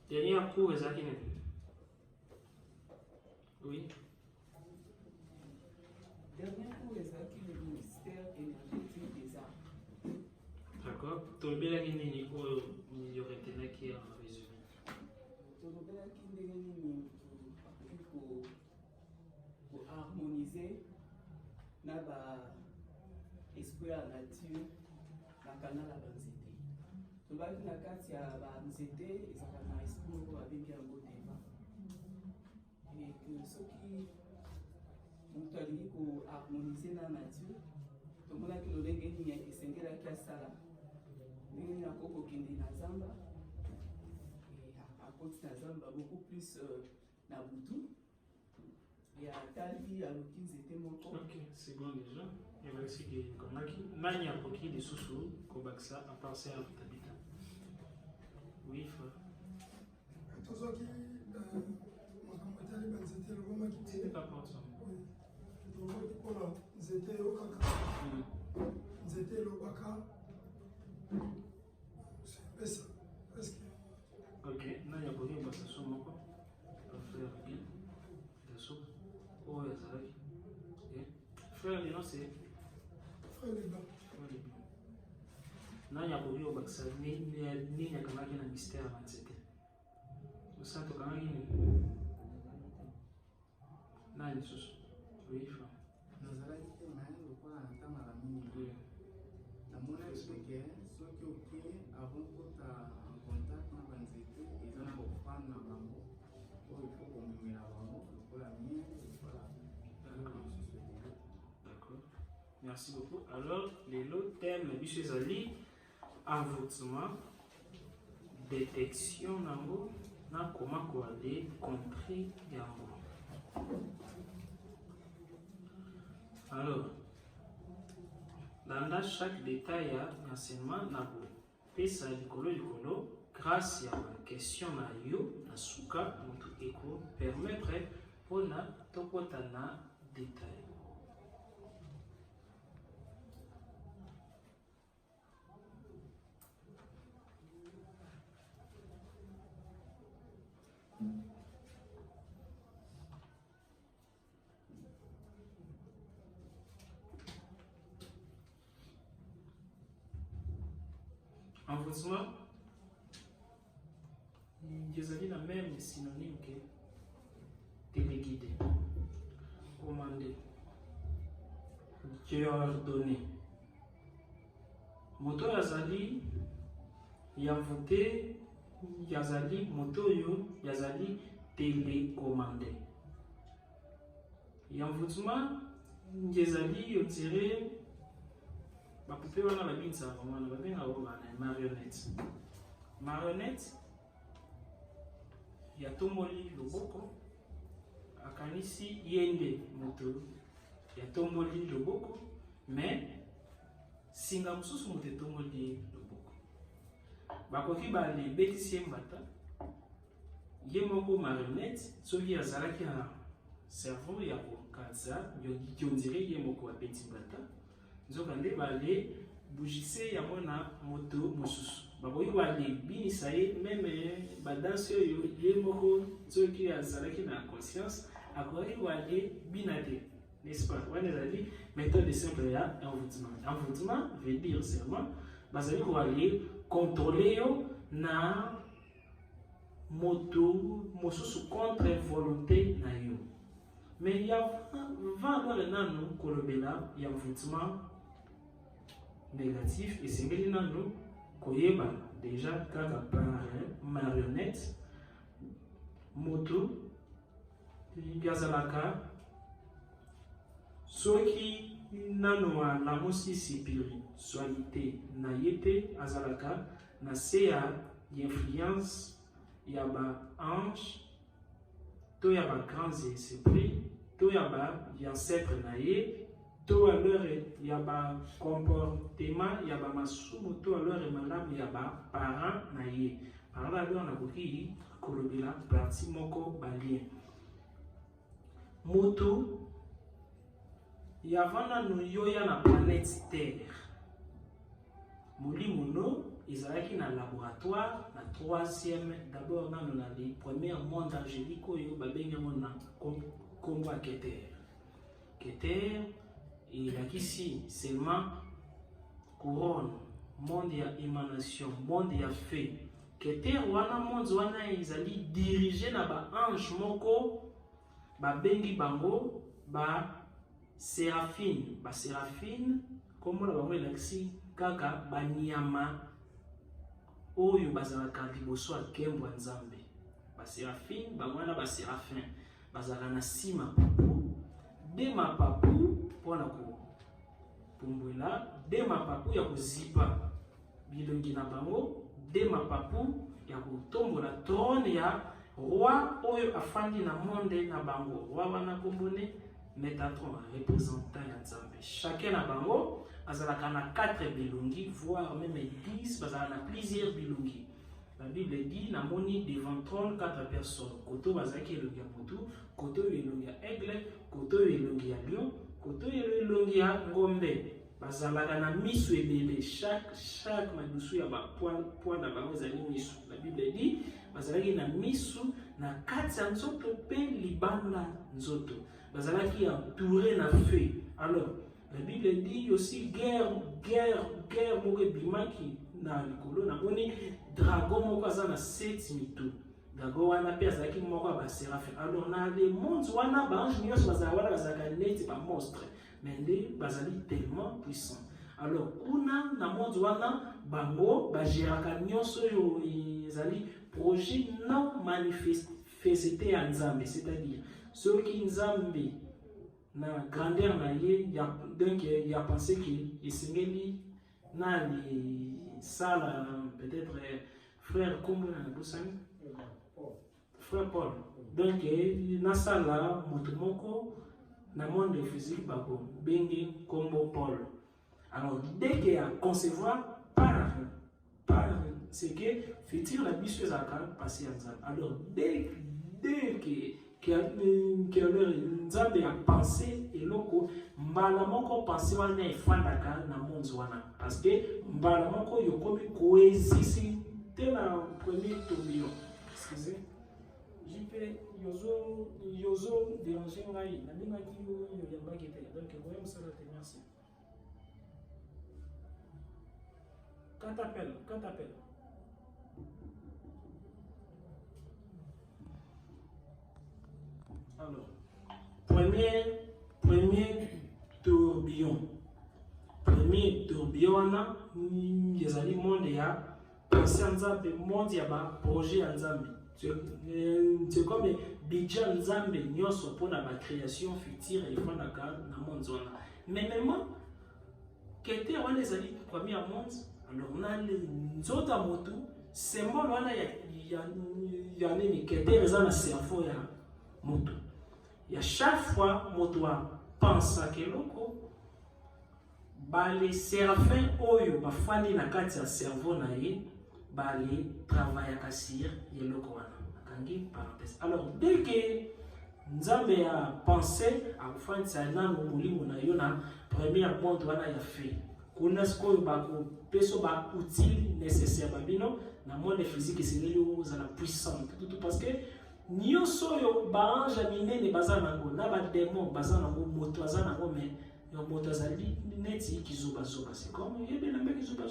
Dernier cours, est-ce qu'il est? Oui. Dernier cours, est-ce qu'il est le ministère énergétique des arts? D'accord. Tu as bien qu'il y aurait été qui en résumé. Tu as bien qu'il pour harmoniser l'esprit à la nature dans le canal à Banzete. Tu vas dire que quand il y a Banzete, il y a un esprit avec un beau débat. Et que ceux qui ont pour harmoniser la nature, tout le monde a qui le dégaine et c'est qui a ça. Il y a beaucoup qui est dans Zamba. Et à côté de Zamba, beaucoup plus dans Boutou. Et à Tali, à l'Okins, c'était mon corps. Ok, c'est bon déjà. Et voilà ce qui est comme ça. Il y a beaucoup de sous-sous, comme ça, à part ça, à l'habitat. Oui, frère. Tout ce qui c'était le moment qui c'était pas pour ça. Oui. C'était au Kaka. C'était le Baka. C'est un peu ça. Presque. Ok, là, il y a beaucoup de passations. On va faire bien. Des sous. Oh, il y a ça. Frère, les noms, c'est. Frère les blancs. Là, il y a beaucoup de passations. Ni il y a quand même un mystère avant c'était. Vous savez quand même. Là, il y a des sous. Oui, frère. Nazaraki maana ulikuwa hata mara mingi na mona expliquer ceux qui OK avant que en contact na banzete ils ont offert na bango pour il faut commémorer bango pour la mienne voilà. D'accord. Merci beaucoup. Alors, les autres thèmes, monsieur Zali, envoûtement, détection, na comment aller contrer yango. Alors, dans chaque détail, il y a un enseignement nabo. Et ça, l'écolo, grâce à la question na yo, na suka, notre écho, permettre pour na topotana détail. Envoûtement, ils ont la même synonyme que téléguider, commander, ordonner. Moto yazali, envoûté, yazali, moto yo, yazali télécommandé. Envoûtement, yazali, on dirait. Bapoupée wana babinisa bamwana babenga bana marionnette. Marionnette ya tomboli loboko akanisi yende moto ya tomboli loboko mais singa mosusu moto tomboli loboko. Bakoki bale betisi mbata ye moko marionnette soki azalaki na cerveau ya kokanza on dirait ye moko abeti mbata. Nzokande bale bougissé ya mona moto mosusu bakoki bale binisa ye meme badanse oyo ye moko soki azalaki na conscience akoki bale binate, n'est-ce pas? Wana ezali méthode simple ya envoûtement. Envoûtement veut dire seulement bazali bale contrôler yo na moto mosusu contre volonté na yo. Mais il y a 20 ans kolobela ya envoûtement négatif et c'est maintenant nous koyeba déjà kaka marionnette moto yazalaka soki nano na mosi spiritualité na yete azalaka na se ya influence ya ba ange to ya ba grands esprits to ya ba ancêtre na ye to alors il y a ba comportement il y a ba masumu to alors malamu il y a ba parents na ye par là on a koki kolobela parti moko balien moto ya vana no yoya na planète terre molimo no ezalaki na laboratoire, na troisième, d'abord nano na les premiers monde angélique oyo babengi yango na kombo ya Keter. Keter elakisi seulement couronne, monde ya émanation, monde ya feu. Keter wana monde wana ezali dirigé na ba ange moko babengi bango ba séraphine. Ba séraphine comme na bango elakisi kaka banyama oyo bazalaka liboso ya nkembo ya Nzambe. Ba séraphine bango wana ba séraphin bazalaka na sima papu de mapapu mpona kopumbwela, de mapapu ya kozipa bilongi na bango, de mapapu ya kotombola trône ya roi oyo afandi na monde na bango. Roi wana kombone Métatron, représentant ya Nzambe. Chacun na bango azalaka na 4 bilongi, voire même 10, bazalaka na plusieurs bilongi. La Bible dit namoni devant trône 4 personnes. Koto bazaki elongi ya motu, koto elongi ya aigle, koto elongi ya lion, koto elongi ya ngombe. Bazalaka na misu ebele, chaque madusu ya ba poil na bango ezali misu. La Bible dit bazalaki na misu na kati ya nzoto pe libanda nzoto. Bazalaki entouré na feu. Alors la Bible dit aussi guerre moko ebimaki na likolo na boni dragon moko aza na 7 mitu. Dragon wana pe azalaki moko ba séraphin. Alors na le monde wana ba ange nyonso bazalaka neti ba monstre. Mais les bazali tellement puissants. Alors kuna na monde wana bango ba géraka nyonso yo ezali projet non manifesté ya Nzambe, c'est-à-dire ceux qui Nzambe na grandeur na ye donc il a pensé que esengeli na li sala peut-être frère Kombo na Bosani frère Paul. Donc na sala moto moko na monde physique bako bengi Kombo Paul. Alors dès qu'il a concevoir par c'est que futur la biso ezaka passer ensemble. Alors dès que leur Nzambe a pensé et loko mbala moko pensé wana efandaka na monde wana parce que mbala moko yokomi coexiste na premier tourbillon. Excusez. Yozo déranger ngai na bengaki yo yambaki te donc voyons ça te merci. Quand t'appelles alors premier tourbillon wana ezali monde ya pensée ya Nzambe, monde ya ba projet ya Nzambe. C'est comme budget Nzambe nyonso mpona ba création future efandaka na monde wana. Mais même Keter wana ezali premier monde. Alors na nzoto ya motu symbole wana ya nini Keter eza na cerveau ya motu. Ya chaque fois motu pense keloko bale séraphin oyo bafandi na kati ya cerveau na ye bale travail kasir yeloko wana akangi parenthèse. Alors dès que Nzambe a pensé à kufandisa nano molimo na yo na première monde wana ya fait kuna sikoyo bako peso ba outil nécessaire babino na monde physique esengeli ozala puissant tout parce que nyonso yo ba ange minene baza nango na ba démon baza nango moto aza nango mais yo moto azali neti kizoba c'est comme yebe na mbeki zoba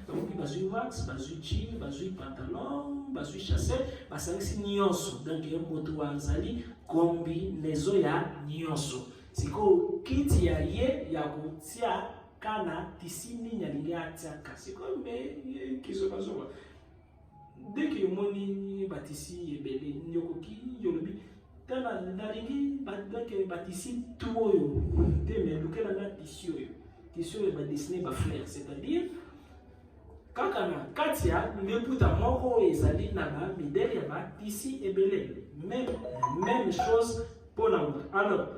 donc bazui wax bazui jean bazui pantalon bazui chasseur basangisi nyonso donc yo moto azali combinaison ya nyonso siko kiti ya ye ya kutia kana tisini nyalinga tiaka c'est comme kizoba dès que moni batisi ebele nyokoki yolobi tala nalingi donc batisi tout yo te mais lokela na tissu ba dessiner ba fleur, c'est-à-dire kaka na katia ngeputa moko ezali na ba midele ya ba tisi ebele même chose pour la montre. Alors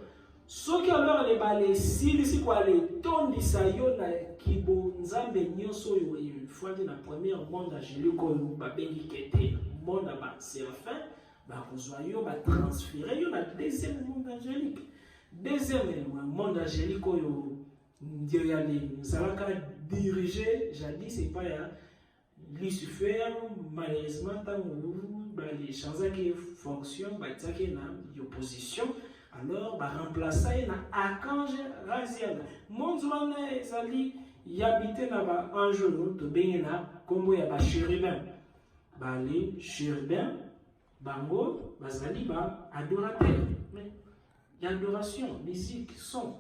soki alors les balé si quoi les tondisa yo na kibo Nzambe nyonso yo une fois de la première monde angélique oyo babengi Keter monde ba séraphin ba kozwa yo ba transférer yo na deuxième monde angélique. Deuxième monde angélique oyo ndiyo yali zalaka dirigé jadis c'est pas ya Lucifer malheureusement les changements qui fonction na opposition alors remplacer na archange Raziel monzwana ezali yabite na ba ange to bengena kombo ya ba chérubin les chérubins bango bazali ba adorateur mais l'adoration musique son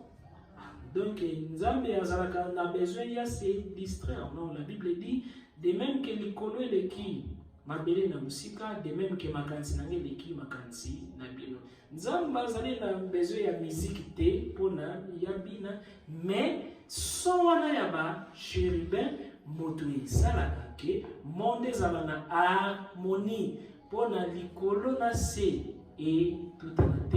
donc nzambe azalaka na besoin ya se distraire non la Bible dit de même que likolo eleki mabele na musika de même que makansi nange eleki makansi na bino nzambe azali na besoin ya musique te pona ya bina mais son wana ya ba chérubin moto esalaka ke monde ezala na harmonie pona likolo na se et tout à te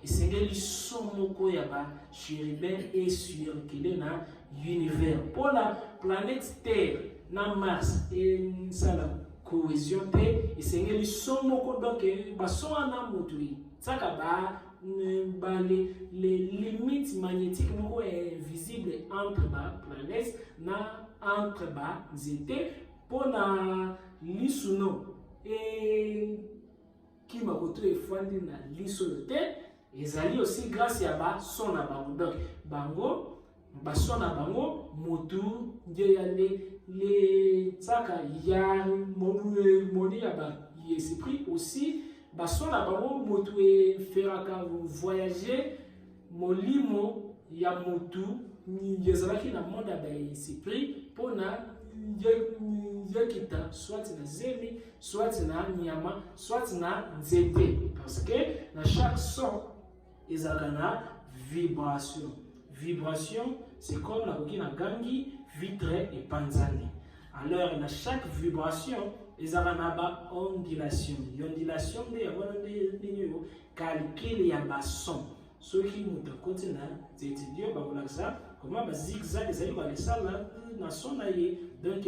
esengeli son moko ya ba chérubin et circulé na univers pona planète terre na Mars et nsala cohésion te esengeli son moko donc bason wana moto saka ba les limites magnétiques moko invisibles entre ba planètes na entre ba nzete pona lisuno et qui m'a retrouvé fondé na liso te ezali aussi grâce à ba son na bango donc bango ba son na bango motu nde ya les tsaka ya moni ya ba esprit aussi ba son na bango motu e feraka voyager molimo ya motu ezalaki na monde ya ba esprit pona kita soit na zemi soit na nyama soit na nzete parce que dans chaque son ezalaka na vibration c'est comme la kokina gangi vitre et panzani alors dans chaque vibration ezalaka na ba ondulation nde ya wana nde calcul ya ba son soki moto akoti na nzete dio bakolakisa comment ba zigzag ezali kolesala na son na ye donc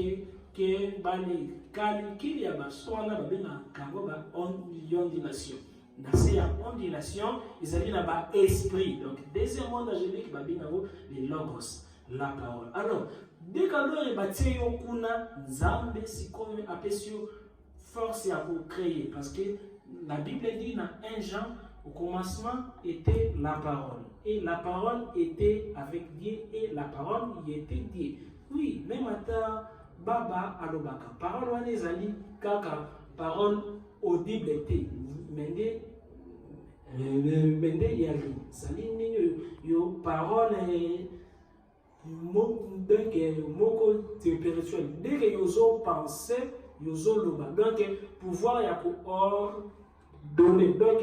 que bali calcul ya baso wana babena kango ba ondulation na se ya ondulation ezali na ba esprit donc deuxième monde angélique babena les logos la parole alors dès que batie yo kuna nzambe sikoyo apesi yo force ya ko créer parce que la Bible dit dans 1 Jean au commencement était la parole et la parole était avec Dieu et la parole y était Dieu. Oui, même ata baba alobaka parole wana ezali kaka parole audible te mende yali sali nini yo parole moko spirituel dès que yozo penser yozo loba donc pouvoir ya ko ordonner donc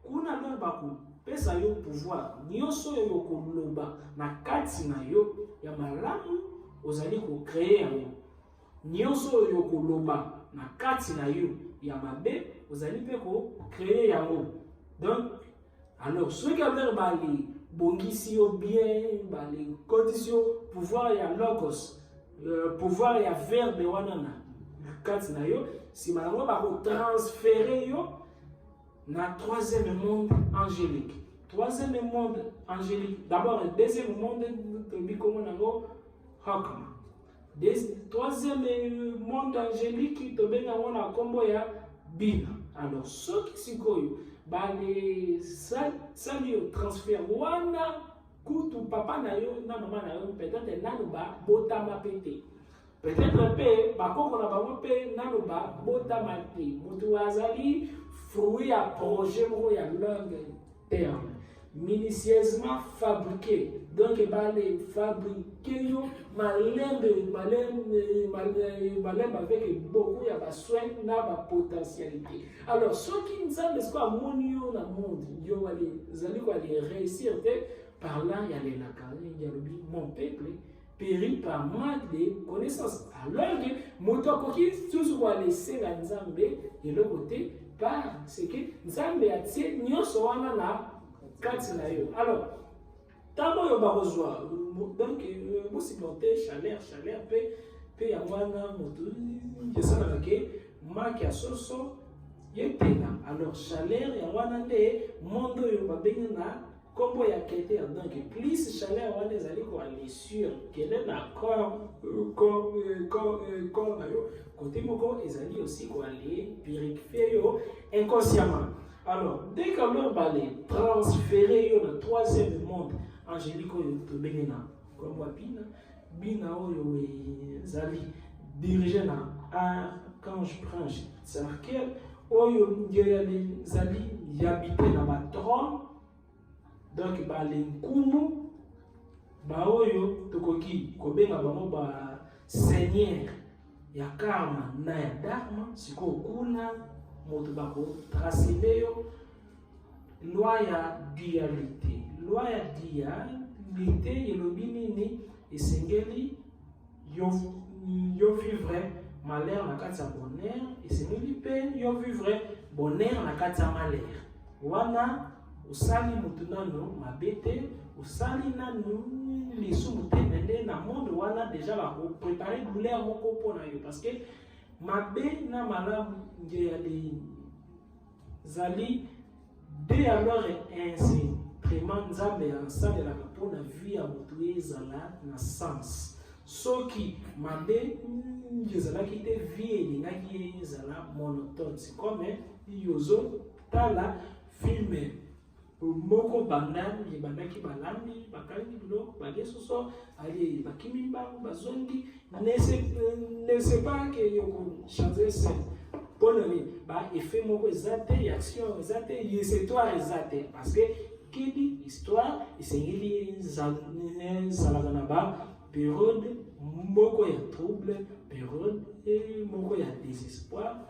kuna loba ko pesa yo pouvoir nyonso yo ko loba na kati na yo ya malamu ozali ko créer yango nyonso yo ko loba na kati na yo ya mabe ozali pe ko créer yango donc alors ceux qui avaient bali bongisi yo bien bali condition pouvoir ya logos pouvoir ya verbe wana na kati na yo si malango ba ko transférer yo na troisième monde angélique. Troisième monde angélique. D'abord, le deuxième monde, troisième monde angélique, Bina. Alors, ceux qui sont les sali transfert, wana kutu papa na yo, na maman na yo, peut-être nanuba botama pété. Peut-être pe bakoko na bango pe nanuba botama té. Mutu azali fruit à projet moko ya longue terme minutieusement fabriqué donc les fabriquer yo malembe avec beaucoup ya soin na ba potentialité alors ceux qui nzambe ce quoi moni yo na monde yo wali zali ko ali réussir par là il y a les nakali il y a mon peuple périt par manque de connaissances alors que moto koki toujours laisser la nzambe de l'autre côté par ce que nzambe atie nyonso wana na kati na yo alors tamo yo bakozwa donc vous supportez chaleur pe ya wana moto kesana ke maki ya soso yetena alors chaleur ya wana nde mondo yo babenga na Combo ya kete donc plus chaleur wana ezali ko aller sur quel na corps na yo côté moko ezali aussi ko aller purifier yo inconsciemment. Alors dès que l'on va les transférer yo na troisième monde angélique yo to bengena comme wapina bina oyo ezali dirigé na archange prince Sarkiel oyo ezali yabité na ba trône. Donc balenkumu baoyo tokoki kobenga bango ba seigneur ya karma na ya dharma siko kuna moto bako tracer yo loi ya dualité. Loi ya dualité elobi nini esengeli yo vivre malheur na kati ya bonheur esengeli pe yo vivre bonheur na kati ya malheur wana usali mutu nano mabete usali nano lisu mutemende na monde wana déjà ba ko préparer douleur moko pona yo parce que mabe na malamu nge ya les zali de alors ainsi vraiment nzambe ensemble la pona vie ya mutu ezala na sens soki mabe ezala kite vie elingaki ezala monotone c'est comme yozo tala filme moko bandami bandaki balambi bakangi biloko balesuso ali bakimi mbangu bazongi ne sais pas que yoko changer scène ponami ba effet moko ezate action ezate histoire ezate parce que qui dit histoire isengeli zalaka na ba période moko ya trouble période moko ya désespoir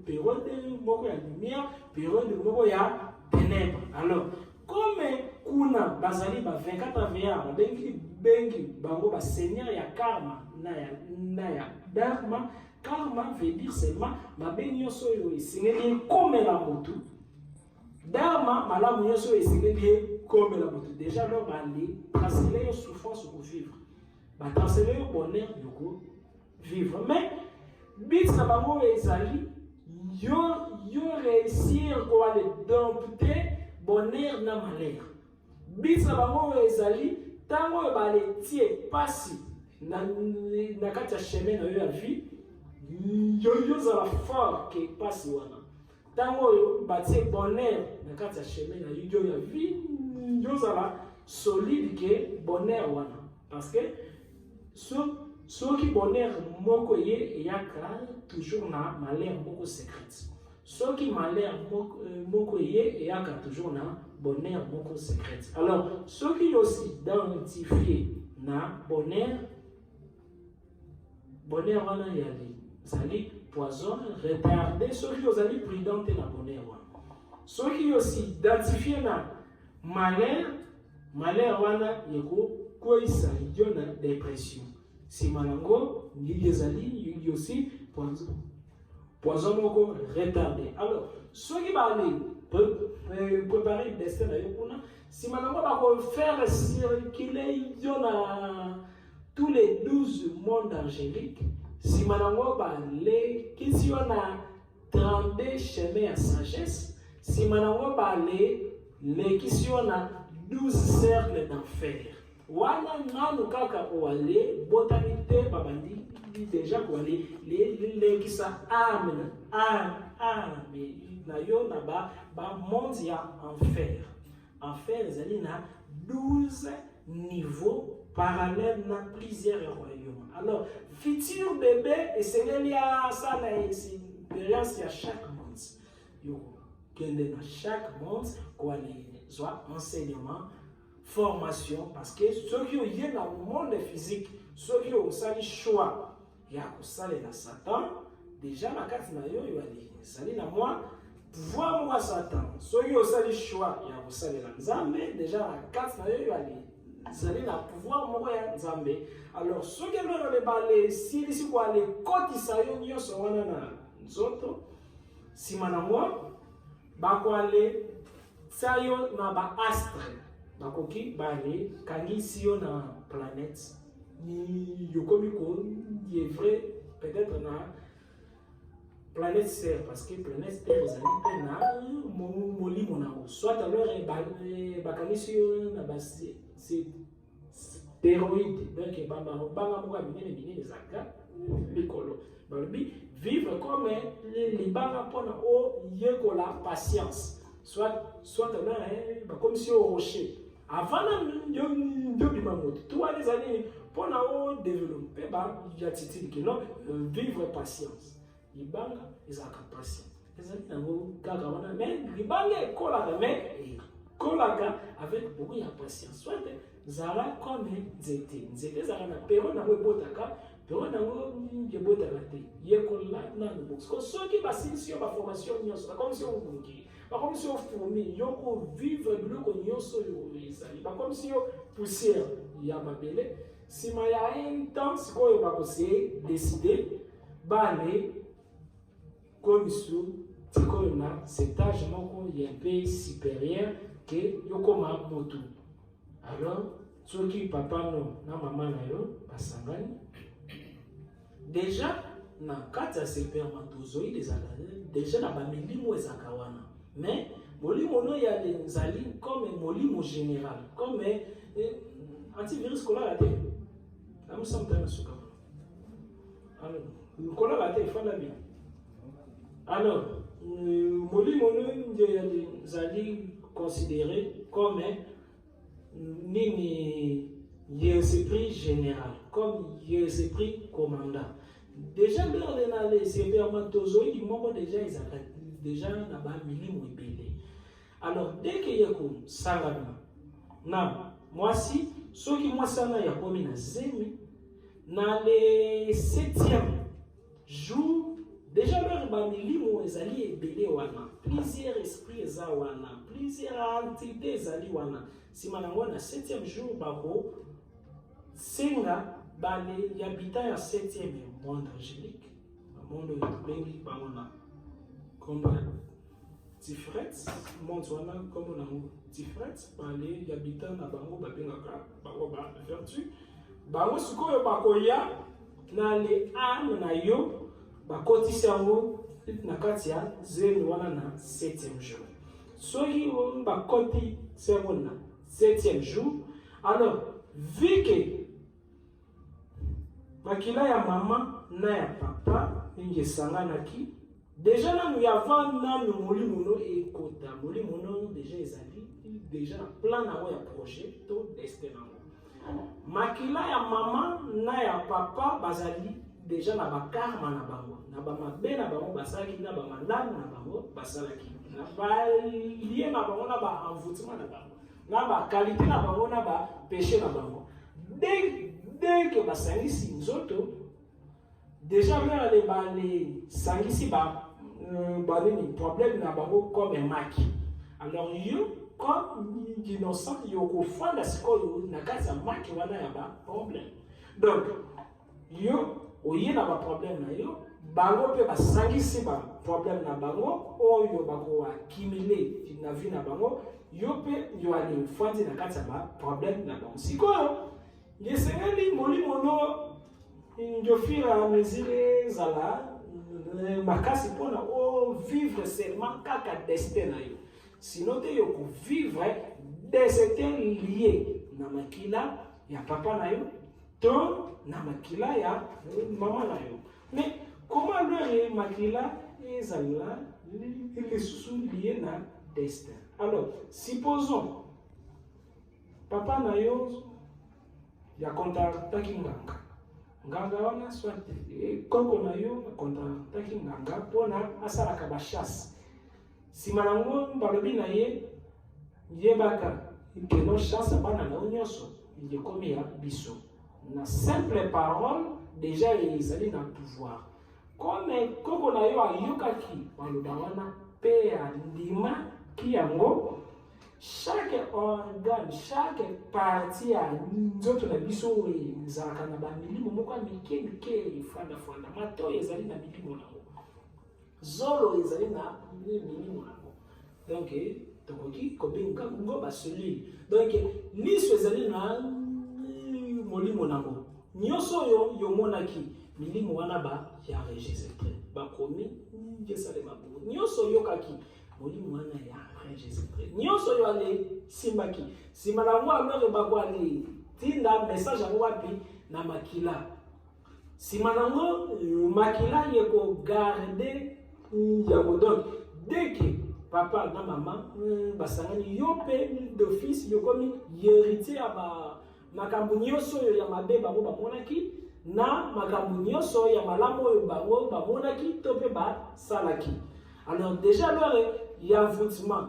période moko ya lumière période moko ya ténèbres. Alors, comme kuna bazali ba 24 veillants, bengi bango ba seigneur ya karma na ya dharma. Karma veut dire seulement ma benyoso yo isengeli comme la motu. Dharma malamu yoso isengeli comme la motu. Déjà là ba li transférer yo souffrance pour vivre. Ba transférer yo bonheur yoko vivre. Mais bit na bango ezali yo réussir ko aller dompter bonheur na malheur. Bisa bango ezali tango ba le tie pasi na kati ya chemin na yo ya vie yo za la fort que pasi wana. Tango yo ba tie bonheur na kati ya chemin na yo ya vie yo za la solide que bonheur wana parce que soki bonheur moko ye yaka toujours na malheur moko secret. Soki malheur moko ye yaka toujours na bonheur moko secret. Alors soki aussi identifié na bonheur wana yali zali poison retardé soki ozali prudente na bonheur wana. Soki aussi identifié na malheur wana yeko koisa yo na dépression. Si malango ni ezali aussi poison moko retardé. Alors ceux qui va aller préparer le destin na yo kuna si malango ba ko faire circuler yo na tous les 12 mondes angéliques si malango ba le kisi yo na 32 chemins à sagesse si malango ba le kisi yo na 12 cercles d'enfer. Wana nanu kaka oale botanité babandi déjà ko ale les qui sa âme na yo na ba monde ya enfer ezali na 12 niveaux parallèles na plusieurs royaumes. Alors futur bébé esengeli ya sana expérience ya chaque monde yo kende na chaque monde ko ale soit enseignement formation parce que ceux qui ont dans le monde physique ceux qui ont sali choix ya kusale na Satan déjà la carte na yo ali sali na moi pouvoir moi Satan ceux qui ont sali choix ya kusale na Nzambe déjà la carte na yo ali sali na pouvoir moi ya Nzambe. Alors ceux qui veulent le balé si ko aller koti sa yo nyonso wana na nzoto sima na moi ba ko aller sa yo na ba astre bakoki bale kangisi yo na planète ni yokomi ko est vrai peut-être na planète Terre, parce que planète Terre ezali mpe na molimo nango soit alors bakanisi yo na stéroïde donc banga moko ya minene ezalaka likolo balobi vivre comme libanga mpona oyekola patience soit alors bakomisi yo rocher avant de bima moto to wana ezali mpona odéveloppe baatitude kino vivre patience libanga ezalaka patient ezali nango kaka wana mais libanga ekolaka mais ekolaka avec beaucoup ya patience soit zala comme nzete ezalaka na pero nango ebotaka pero nango ebotaka te yekola nano boko soki basilisi yo baformation nyonso bakomisi yo obungi bakomisi yo fourmi yo kovivre biloko nyonso oyo ezali bakomisi yo poussière ya mabele nsima ya un temps sikoyo bakose décide bale komisu tikoyo na cet âge moko ya mpe supérieur ke yokoma motu alors soki papa no na mama na yo basangani déjà na kati ya spermatozoïde ezalaka déjà na bamilimo ezalaka wana mais molimo no ya ezali comme molimo général comme antivirus kolala te namusamtana suka alors kolala te efanda bien alors molimo no ezali considéré comme nini esprit général comme esprit commandant déjà dans les spermatozoïdes moko déjà ezalaka déjà na bamilimo ebele alors dès que yeko sangana na mwasi soki mwasi wana yakomi na zemi na le 7e jour déjà leur bamilimo ezali ebele wana plusieurs esprits eza wana plusieurs entités ezali wana nsima nango na 7e jour bako senga bale yabita ya 7e monde angélique monde oyo tobengi bango na kombo Tifret monde wana kombo nango Tifret bale yabita na bango babengaka bango ba vertu bango sikoyo bakoya na le âme na yo bakotisi yango na kati ya zemi wana na 7e jour soki bakoti yango na 7e jour alors vu que makila ya mama na ya papa ningi esanganaki déjà nanu ya avant nanu molimo no ekota molimo no déjà ezali déjà na plan nango ya projet to destin nango makila ya mama na ya papa bazali déjà na bakarma na bango na bamabe na bango basalaki na bamandamo na bango basalaki na balie na bango na baenvoûtement na bango na bakalite na bango na bapéché na bango dès que basangisi nzoto déjà mele basangisi banini problème na bango comme maki alors yo comme innocent yo kofanda sikoyo na kati ya maki wana ya baproblème donc yo oye na baproblème na yo bango mpe basangisi baproblème na bango oyo bakoaccumule na vie na bango yo mpe yo ali fandi na kati ya baproblème na bango sikoyo yesengeli molimo no njofira à mesure ezala makasi mpona ovivre seulement kaka destin na yo sinon te yo kovivre destin lié na makila ya papa na yo to na makila ya mama na yo mais comment le makila ezala lisusu lié na destin alors supposons papa na yo ya kontaktaki nganga wana soit koko na yo kontaktaki nganga mpona asalaka bachasse nsima nango balobi na ye yebaka keno chasse bana na yo nyonso ekomi ya biso na simple parole déjà ezali na pouvoir comme koko na yo ayokaki baloba wana mpe andimaki yango chaque organe, chaque partie a nzoto na biso ezalaka na bamilimo moko ya mike efanda mato ezali na milimo nango zolo ezali na milimo nango donc tokoki kobenga ngo baselule donc miso ezali na molimo nango nyonso oyo yomonaki milimo wana ya registre bakomi Yerusalem abu nyonso yokaki molimo wana ya enregistré nyonso yo ale simbaki simalango alors bakwali tinda message yango wapi na makila simalango makila yeko garder yango donc dès que papa na maman basangani yo pe d'office yo komi héritier aba makambo nyonso yo ya mabe bango bamonaki na makambo nyonso ya malamu oyo bango bamonaki to pe basalaki. Alors déjà alors il y a un envoûtement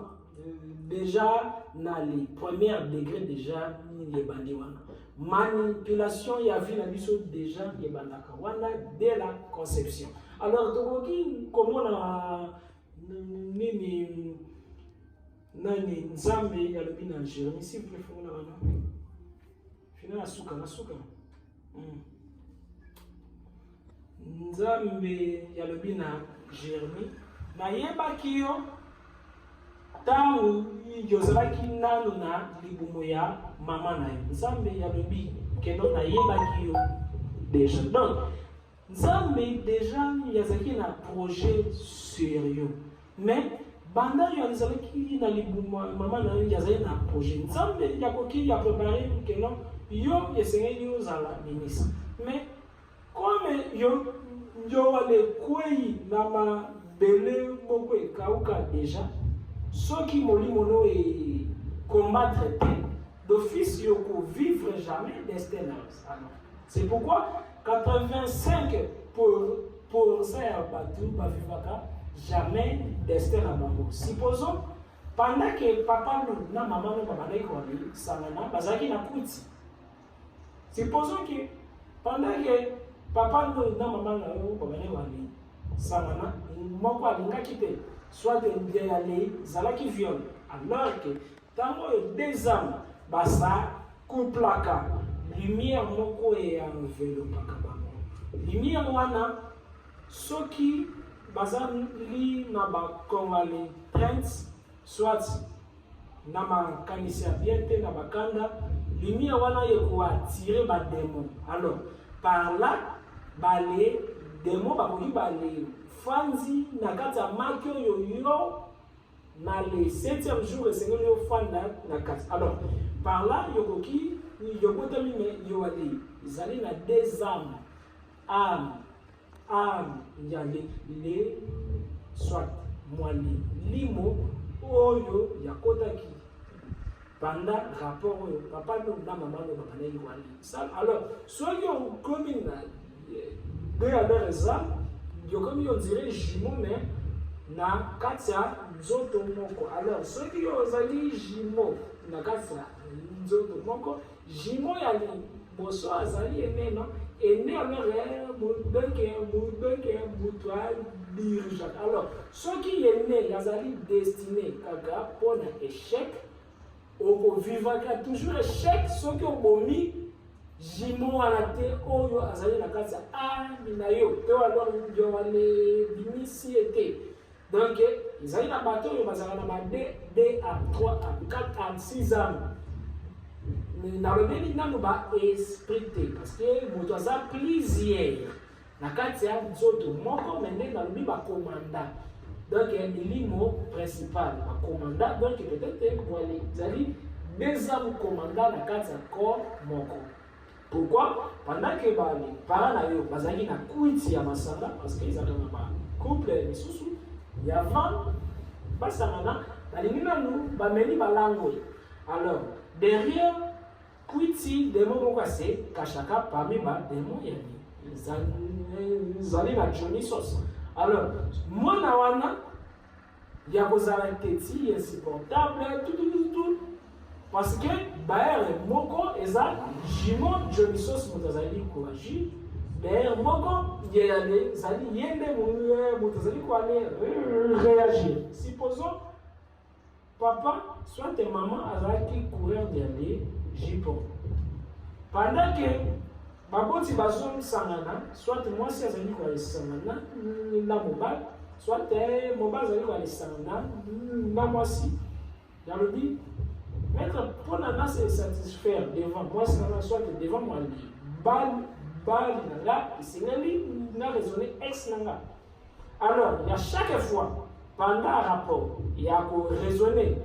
déjà dans les premiers degrés déjà les bandi wana manipulation ya vie na biso déjà les bandaka wana dès la conception. Alors tokoki komona nini nani nzambe ya lobi na Jérémie s'il vous plaît fongola wana fina suka nzambe ya lobi na Jérémie na yebaki yo tangu yozalaki nanu na libumu ya mama na ye nzambe ya lobi kendo na yebaki yo déjà donc nzambe déjà yazalaki na projet sérieux mais banda yo azalaki na libumu mama na ye yazalaki na projet nzambe yakoki ya préparer kendo yo esengeli ozala ministre mais comme yo wale kwei na mabele moko ekauka déjà soki molimo no e combattre d'office yo ko vivre jamais d'espérance. C'est pourquoi 85% ya batu bavivaka jamais d'espérance. Supposons pendant que papa na maman no babandaki wali sangana bazaki na kuti. Supposons que pendant que papa na maman na yo babandaki wali sangana moko alingaki te soit de aller zalaki viol alors que tango deux âmes basa couplaka lumière moko e envelopaka bango lumière wana soki bazali na bakongale prince soit na makanisi ya bien te na bakanda lumière wana yeko attirer ba démon alors par là bale démon bakoki bale fanzi na kati ya maki oyo yo na le 7e jour esengeli yo fanda na kati. Alors par là yokoki yokotami me yo ali ezali na deux âmes ya le soit mwali limo oyo yakotaki pendant rapport oyo papa no na mama no bakanaki wali ça. Alors soki okomi na deux alors âmes yokomi on dirait jumeau mais na kati ya nzoto moko. Alors soki ozali jumeau na kati ya nzoto moko jumeau ya liboso azali ene no ene alors mudeke mutu adirigeaka. Alors soki ene azali destiné kaka mpona échec okovivaka toujours échec soki obomi jumeau wana te oyo azali na kati ya ani na yo te alors yo wale binisi ete. Donc ezali na bato oyo bazala na ba 2 à 3 à 4 à 6 ans na lobeli nanu ba esprit te parce que moto aza plusieurs na kati ya nzoto moko mende na lobi bakomanda. Donc elimo principal bakomanda donc peut-être wale ezali deux âmes commandant na kati ya corps moko. Pourquoi? Pendant que les parents na yo bazali na kuiti ya masanga parce que ils ont un couple misusu ya avant basangana balingi nanu bameli balango. Alors derrière kuiti démon moko se kashaka parmi ba démon ya zali na Dionysos. Alors mwana wana ya kozala teti insupportable tout parce que baer moko eza jumeau Dionysos moto azali koagi baer moko yeyale zali yende moto azali koale réagir. Supposons papa soit maman azalaki coureur d'aller Japon pendant que baboti bazosangana soit mwasi azali koalisangana na mobile soit mobile azali koalisangana na mwasi dans le but être pour la se satisfaire devant moi, soit devant moi, bal, là, c'est n'a raisonné ex nanga. Alors, il y a chaque fois, pendant un rapport, il y a qu'on raisonner.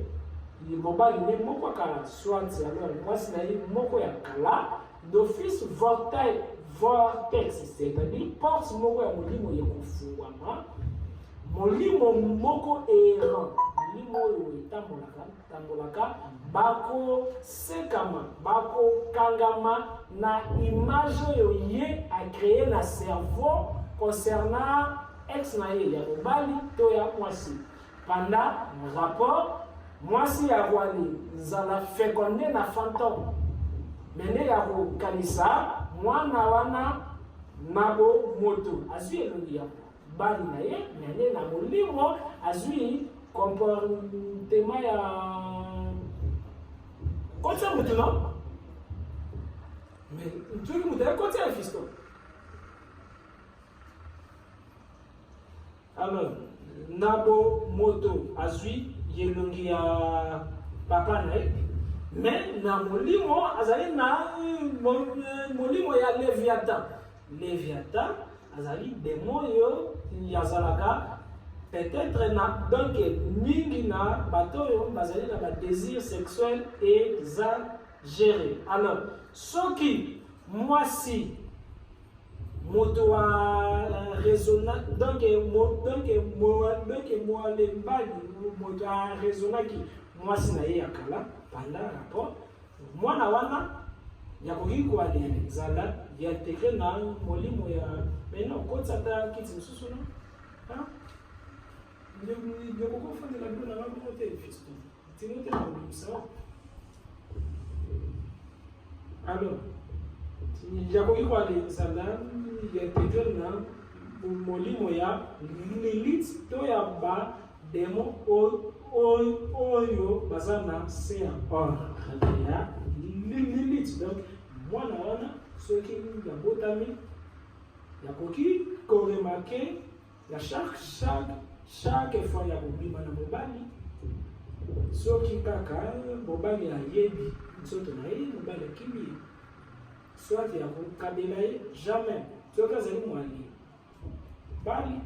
Le mobile n'est pas kala, soit alors, moi, c'est moko ya kala, d'office vortex, c'est-à-dire, porte moko ya molimo ya kufuama, molimo moko errant, molimo tambolaka, bako sekama, bako kangama, na image yo ye a créé na cerveau concernant ex na ye ya mobali to ya mwasi. Pendant un rapport, mwasi ya wali zala fécondé na fantôme. Mene ya kanisa mwana wana nabo moto azui elongi ya bali na ye mene na molimo azui comportement ya kotia mutu non mais ntuki mutu ya kotia ya fisto. Alors nabo moto azui yelongi ya papa na ye mais na molimo azali na molimo ya Léviathan azali démon yo yazalaka peut-être na donc mingi na bato yo bazali na ba désir sexuel exagéré. Alors soki mwasi moto wa raisonna donc moi le mbali moto a raisonnaki mwasi na ye akala pendant rapport mwana wana yakoki koali zala ya intégré na molimo ya maintenant kotsata kiti mosusu no ndekokofandela bino na bango te fisto tino te naobimisa. Alors yakoki koali zala ya intégré na molimo ya Lilith to ya ba demo oyo baza na se ya or ya Lilith. Donc mwana wana soki ya botami yakoki koremarke ya chaque fois ya kobima na mobali soki kaka mobali ayebi nzoto na ye mobali akimi soit ya kokabela ye jamais soki azali mwali bali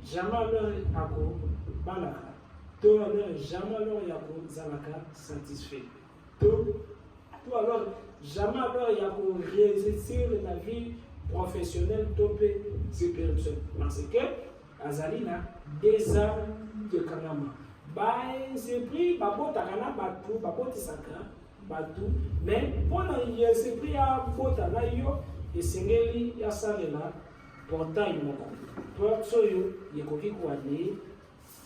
jamais alors akobalaka to alors jamais alors ya kozalaka satisfait to alors jamais alors ya koréussir la vie professionnelle to pe spirituelle parce que azali na des âmes de kanama ba esprit babotaka na batu babotisaka batu mais mpona esprit ya bota na yo esengeli yasalela portail moko porte oyo yekoki koali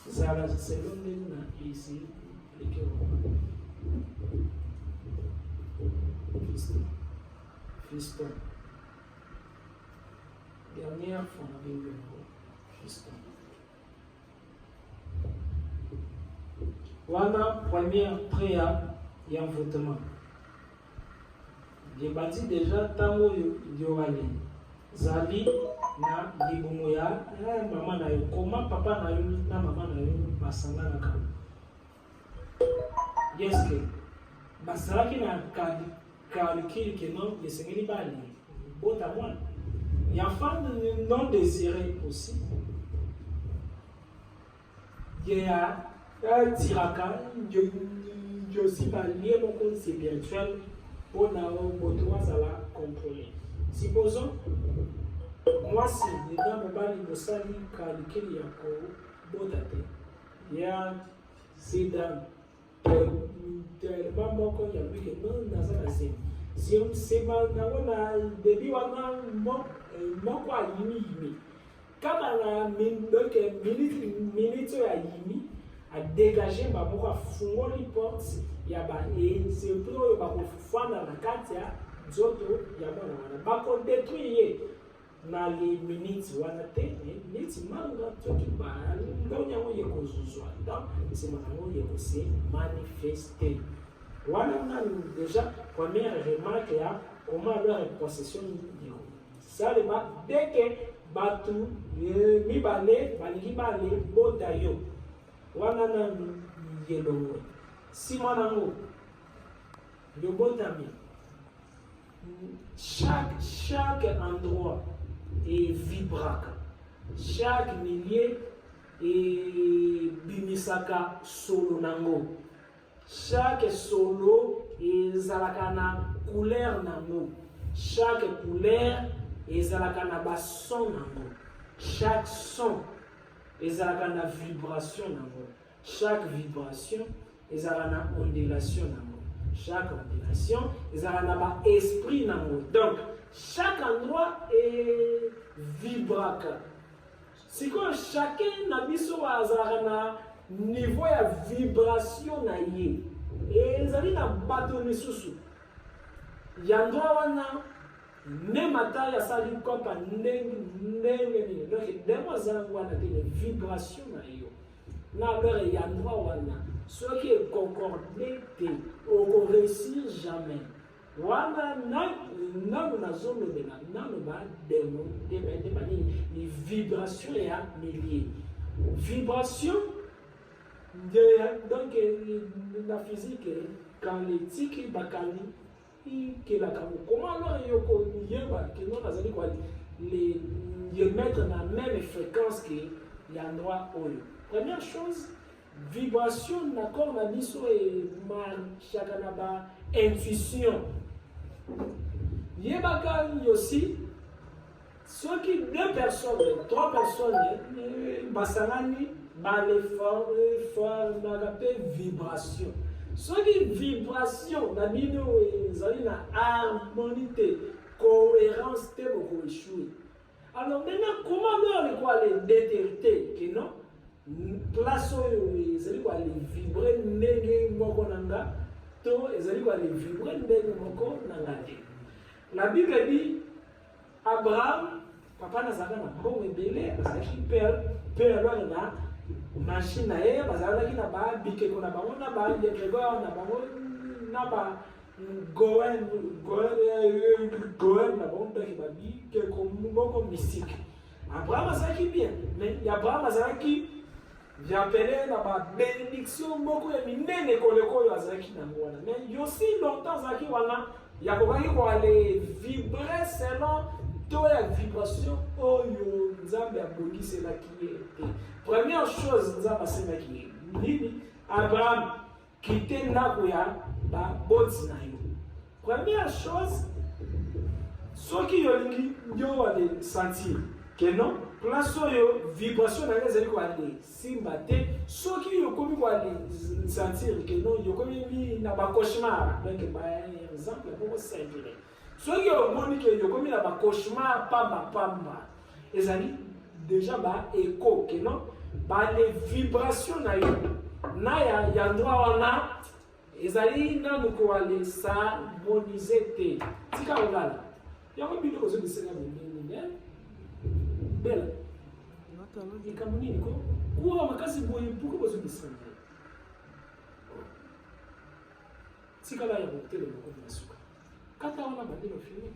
zala selo ndenge na esi lekeo fiston dernière fois na Bible fiston wana première prière ya envoûtement debati déjà ntango yo wali zali na libumu ya mama na yo koma papa na yo na mama na yo basanganaka yeske basalaki na calcul ke non esengeli bali bota mwana ya femme non désirée aussi ya tiraka aussi balie moko spirituel mpona moto azala contrôlé. Supposons mwasi eza mobali mosali calcul ya kobota te ya sida tellement moko ya bike non naza na se nsema nango na bebi wana moko ayimi kaka na minute oyo ayimi adégage bamoko afungoli porte ya bainsécurité oyo bakofanda na kati ya nzoto ya mwana wana bakodétruire ye na les minutes wana te neti manga toki ndoni yango ye kozuzwa donc nsima nango ye kose manifeste wana nanu déjà première remarque ya comment alors possession yeko salema dès que batu mibale balingi bale bota yo wana nanu yelongo nsima nango yobotami chaque endroit est vibraka chaque milieu et bimisaka solo nango. Chaque solo ezalaka na couleur nango. Chaque couleur ezalaka na ba son nango. Chaque son ezalaka na vibration nango. Chaque vibration ezalaka na ondulation nango. Chaque ondulation ezalaka na ba esprit nango. Donc chaque endroit est vibraka. C'est que chacun na biso azalaka na niveau ya vibration na ye. Et ezali na bato misusu yandwa wana ne mata ya sali kopa ndenge donc demo azalaka wana te na vibration na yo na lore yandwa wana soki ekokorde te okoréussir jamais wana nanu nazolobela nanu bademo te banini ni vibration ya milieu vibration donc la physique quand l'éthique bakani que la comment alors yoko yeba que non azali quoi les mettre dans la même fréquence que l'endroit oyo. Première chose, vibration d'accord na biso et chakana ba intuition. Yebaka aussi ceux qui 2 personnes, 3 personnes basangani ba l'effort vibration. Ceux qui vibration na bino ezali na harmonie, cohérence te beaucoup échoué. Alors maintenant comment on quoi les détecter que non place oyo ezali quoi les vibrer ndenge moko nanga to ezali quoi les vibrer ndenge moko nanga te. La Bible dit Abraham papa nazaka na bon ebele azaki père alors na machine na ye bazalaki na ba bikeko na bango na ba yekego na bango na ba goen na bango pe ba bikeko moko mystique. Abraham azalaki bien mais Abraham azalaki j'appelais na ba bénédiction moko ya minene koleko yo azalaki na wana mais yo si longtemps azalaki wana ya kokaki ko aller vibrer selon to ya vibration oyo nzambe abongiselaki ye te. Première chose nzambe asemaki ye nini Abraham kite ndako ya baboti na yo. Première chose soki yolingi ndio wale sentir que non place oyo vibration na yo ezali ko ale simba te soki yokomi ko ale sentir que non yokomi na ba cauchemar donc ba exemple pour simple soki omoni ke yokomi na ba cauchemar pamba ezali déjà ba écho que non ba les vibrations na yo na ya ndwa wana ezali nanu ko ale s'harmoniser te tika ngala yango bino ko zo bisenga mbele bela ikambo nini ko kuwa makasi boye puko ko zo bisenga tika la ya hotel ko na suka kata wana bandelo fini